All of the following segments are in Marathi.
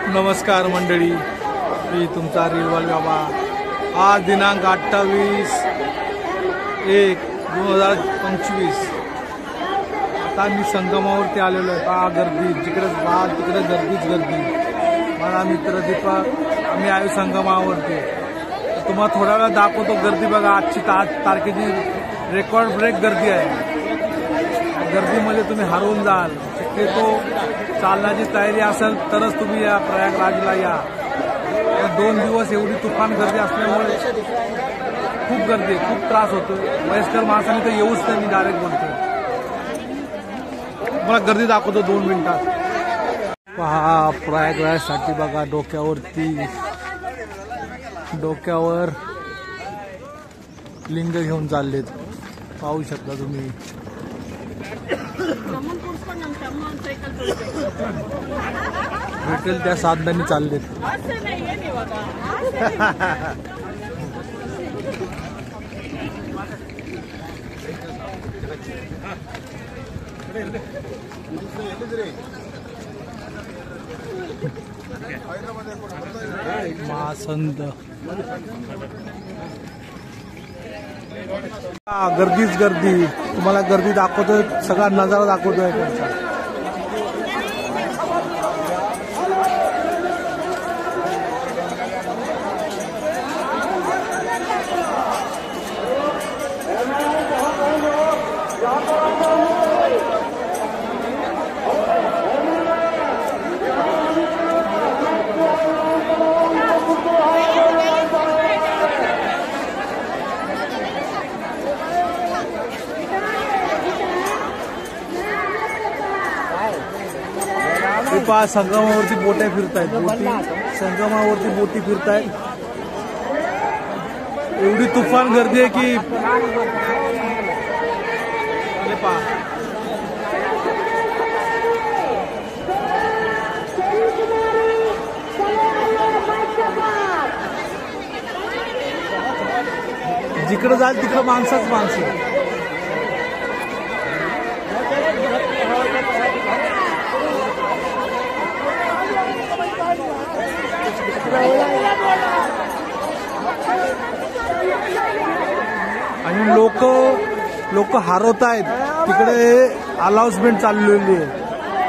नमस्कार मंडळी, मी तुमचा रिलवाल बाबा। आज दिनांक 28/1/2025। आता मी संगमावरती आलेलो आहे। पहा गर्दी, जिकडे पहा तिकडे गर्दीच गर्दी। माझा मित्र दीपक, आम्ही आलो संगमावरती। तुम्हाला थोडा वेळ दाखवतो गर्दी। बघा, आजची तारखेची रेकॉर्ड ब्रेक गर्दी आहे। गर्दीमध्ये तुम्ही हरवून जाल। शक्यतो चालण्याची तयारी असेल तरच तुम्ही या प्रयागराजला या। 2 दिवस एवढी तुफान गर्दी असल्यामुळे खूप गर्दी आहे, खूप त्रास होतो। वयस्कर माणसांनी तर येऊच नाही, मी डायरेक्ट बोलतोय। मला गर्दी दाखवतो 2 मिनिटात। पहा, प्रयागराजसाठी बघा डोक्यावर लिंग घेऊन चाललेत, पाहू शकता तुम्ही। भेटेल त्या साधनांनी चाललेत। महासंत गर्दीच गर्दी। तुम्हाला गर्दी दाखवतोय, सगळा नजारा दाखवतोय त्यांचा। पहा, संगमावरती बोट्या फिरतायत। संगमावरती बोटी फिरतायत। एवढी तुफान गर्दी आहे की पहा, जिकडे जाल तिकडे माणसंच माणसं। आणि लोक हरवत आहेत, तिकडे अनाउन्समेंट चाललेली आहे।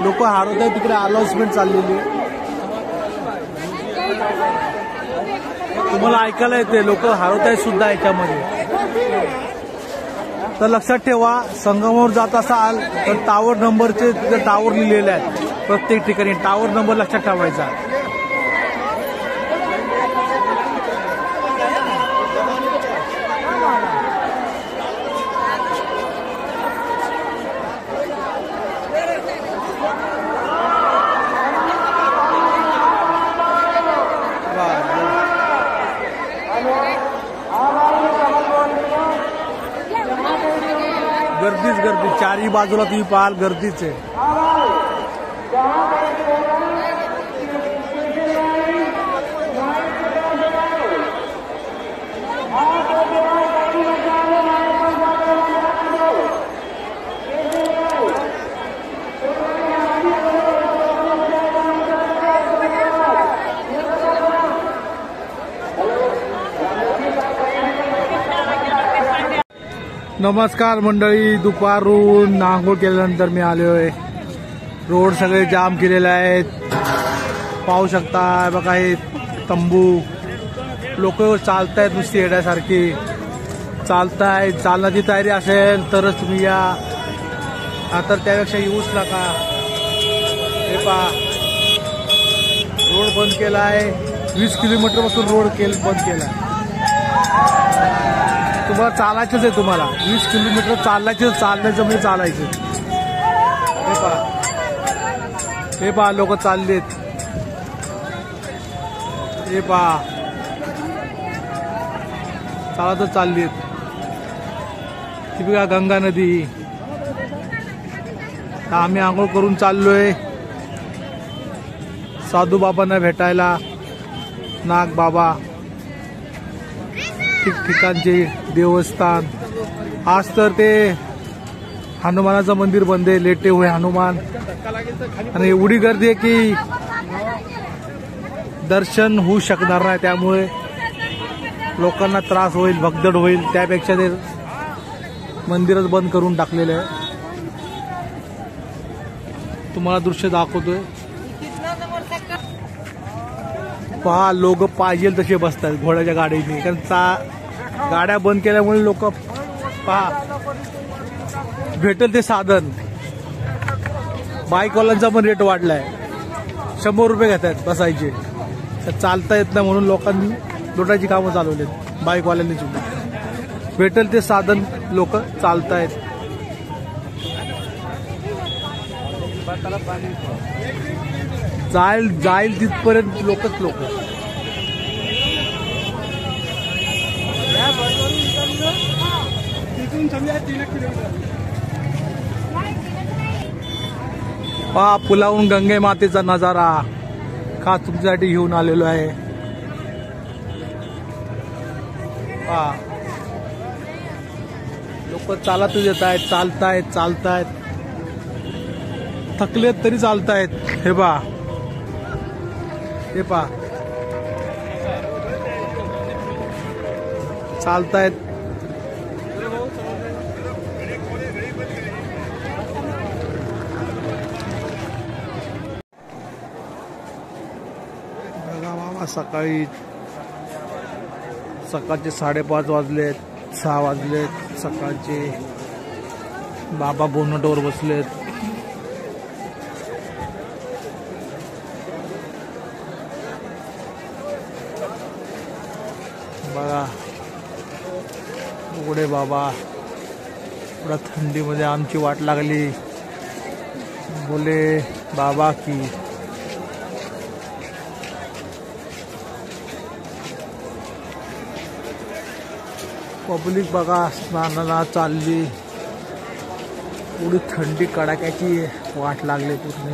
लोक हरवत आहेत, तिकडे अनाउन्समेंट चाललेली आहे। तुम्हाला ऐकायला येते, लोक हरवत आहेत सुद्धा याच्यामध्ये। तर लक्षात ठेवा, संगमावर जात असाल तर टावर नंबरचे तिथे टावर लिहिलेले आहेत। प्रत्येक ठिकाणी टावर नंबर लक्षात ठेवायचा। गर्दीच गर्दी, चारही बाजूला तुम्ही पाहाल गर्दीच आहे। नमस्कार मंडळी, दुपारून आंघोळ केल्यानंतर मी आलोय। रोड सगळे जाम केलेले आहेत, पाहू शकता। बघा, हे तंबू, लोक चालतायत नुसती येण्यासारखी चालतायत। चालण्याची तयारी असेल तरच तुम्ही या, तर त्यापेक्षा येऊच नका। हे पहा, रोड बंद केलाय। 20 किलोमीटर पासून रोड बंद केलाय। तुम्हाला चालायचंच आहे, तुम्हाला 20 किलोमीटर चालण्याचं म्हणजे चालायचं। हे पहा लोक चाललेत। हे पहा, चालतच चाललीत। ती बघा गंगा नदी। आम्ही आंघोळ करून चाललोय साधू बाबांना भेटायला। नाग बाबा, ठिकठिकाणचे देवस्थान। आज तर ते हनुमानाचं मंदिर बंद आहे, लेटे हुए हनुमान। आणि एवढी गर्दी आहे की दर्शन होऊ शकणार नाही, त्यामुळे लोकांना त्रास होईल, भगदड होईल, त्यापेक्षा ते मंदिरच बंद करून टाकलेलं आहे. तुम्हाला दृश्य दाखवतोय, पहा लोक पाहिजे तसे बसतात घोड्याच्या गाडीने, कारण गाड्या बंद केल्यामुळे लोक पहा भेटेल ते साधन. बाईकवाल्यांचा पण रेट वाढलाय, 100 रुपये घेतात बसायचे. चालता येत नाही म्हणून लोकांनी लुटायची कामं चालवलीत बाईकवाल्यांनी सुद्धा. भेटेल ते साधन लोक चालतायत. जाईल तिथपर्यंत लोकच लोक. पहा पुलावून गंगे मातेचा नजारा खास तुमच्यासाठी घेऊन आलेलो आहे. पहा लोक चालतच येत आहेत, चालतायत, थकलेत तरी चालतायत. हे पहा चालतायत. बघा मामा, सकाळचे 5:30 वाजलेत, 6 वाजलेत सकाळचे. बाबा बोनटवर बसलेत. बघा उघडे बाबा, थोडा थंडीमध्ये आमची वाट लागली. बोले बाबा की पब्लिक बघा स्नानाला चालली. एवढी थंडी कडाक्याची वाट लागली पूर्ण.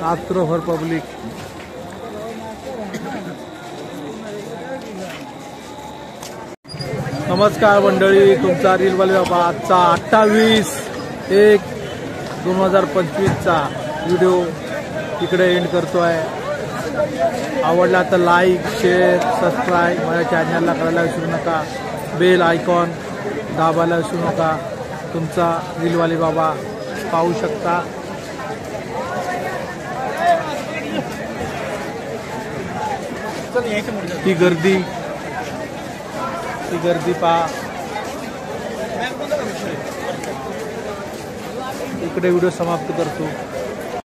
रात्रभर पब्लिक. नमस्कार मंडळी, तुमचा रीलवाले बाबा आजचा 28/1/2025चा व्हिडिओ इकडे एंड करतोय. आवडला तर लाईक, शेअर, सबस्क्राईब माझ्या चॅनलला करायला विसरू नका. बेल आयकॉन दाबायला विसरू नका. तुमचा रीलवाले बाबा पाहू शकता. ही गर्दी पहा. इकडे व्हिडिओ समाप्त करतो.